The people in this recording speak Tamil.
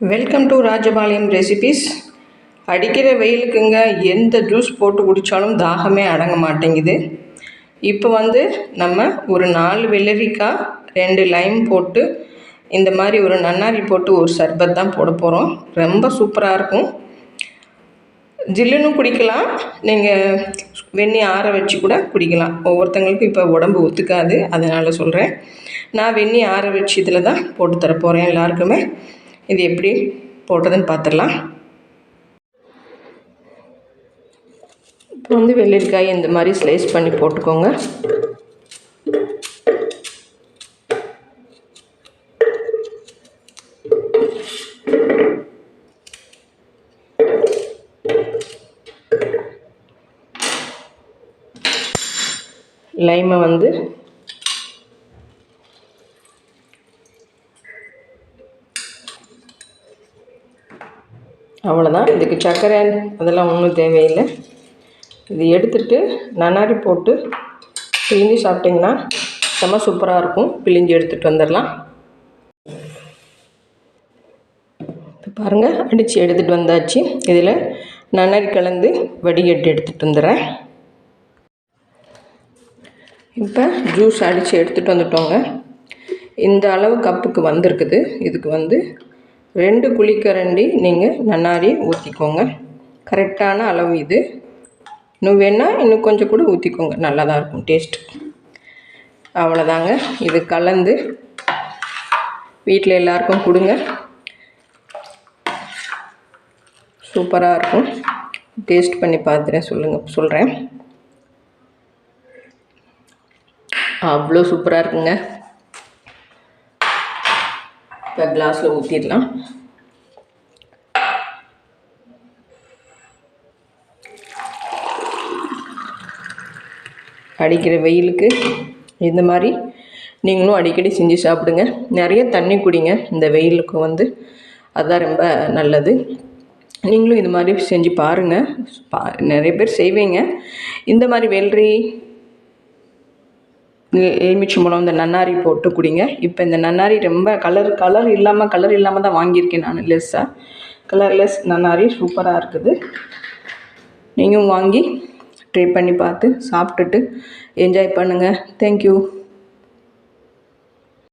Welcome to Rajapalayam recipes. அடிக்கிற வெயிலுக்குங்க எந்த ஜூஸ் போட்டு குடித்தாலும் தாகமே அடங்க மாட்டேங்குது. இப்போ நம்ம ஒரு 4 வெள்ளரிக்காய் 2 லைம் போட்டு இந்த மாதிரி ஒரு நன்னாரி போட்டு ஒரு சர்பத் தான் போட போகிறோம். ரொம்ப சூப்பராக இருக்கும். ஜில்லுன்னு குடிக்கலாம், நீங்கள் வெந்நீர் ஆற வச்சு கூட குடிக்கலாம். ஒவ்வொருத்தங்களுக்கும் இப்போ உடம்பு ஒத்துக்காது, அதனால் சொல்கிறேன். நான் வெந்நீர் ஆற வச்சு இதில் தான் போட்டு தர போகிறேன் எல்லாருக்குமே. இது எப்படி போட்டதுன்னு பார்த்துடலாம். இப்போ வெள்ளரிக்காய் இந்த மாதிரி ஸ்லைஸ் பண்ணி போட்டுக்கோங்க. லைமை அவ்வளோதான். இதுக்கு சர்க்கரை அதெல்லாம் ஒன்றும் தேவையில்லை. இது எடுத்துகிட்டு நன்னாரி போட்டு பிழிஞ்சு சாப்பிட்டிங்கன்னா செம்ம சூப்பராக இருக்கும். பிழிஞ்சு எடுத்துகிட்டு வந்துடலாம். இப்போ பாருங்கள், அடித்து எடுத்துகிட்டு வந்தாச்சு. இதில் நன்னாரி கலந்து வடிகட்டி எடுத்துகிட்டு வந்துடுறேன். இப்போ ஜூஸ் அடித்து எடுத்துகிட்டு வந்துட்டோங்க. இந்த அளவு கப்புக்கு வந்திருக்குது. இதுக்கு 2 குழிக்கரண்டி நீங்கள் நன்னாரி ஊற்றிக்கோங்க. கரெக்டான அளவு இது. இன்னும் வேணால் இன்னும் கொஞ்சம் கூட ஊற்றிக்கோங்க, நல்லா தான் இருக்கும் டேஸ்ட். அவ்வளோதாங்க. இது கலந்து வீட்டில் எல்லாருக்கும் கொடுங்க. சூப்பராக இருக்கும். டேஸ்ட் பண்ணி பார்த்துட்டு சொல்கிறேன். அவ்வளோ சூப்பராக இருக்குங்க. இப்போ கிளாஸில் ஊற்றிடலாம். அடிக்கிற வெயிலுக்கு இந்த மாதிரி நீங்களும் அடிக்கடி செஞ்சு சாப்பிடுங்க. நிறைய தண்ணி குடிங்க. இந்த வெயிலுக்கு அதுதான் ரொம்ப நல்லது. நீங்களும் இது மாதிரி செஞ்சு பாருங்கள். நிறைய பேர் செய்வீங்க. இந்த மாதிரி வெள்ளரி எலுமிச்சம்பழம் இந்த நன்னாரி போட்டு குடிங்க. இப்போ இந்த நன்னாரி ரொம்ப கலர் இல்லாமல் தான் வாங்கியிருக்கேன் நான். கலர்லெஸ் நன்னாரி சூப்பராக இருக்குது. நீங்களும் வாங்கி ட்ரை பண்ணி பார்த்து சாப்பிட்டுட்டு என்ஜாய் பண்ணுங்கள். தேங்க்யூ.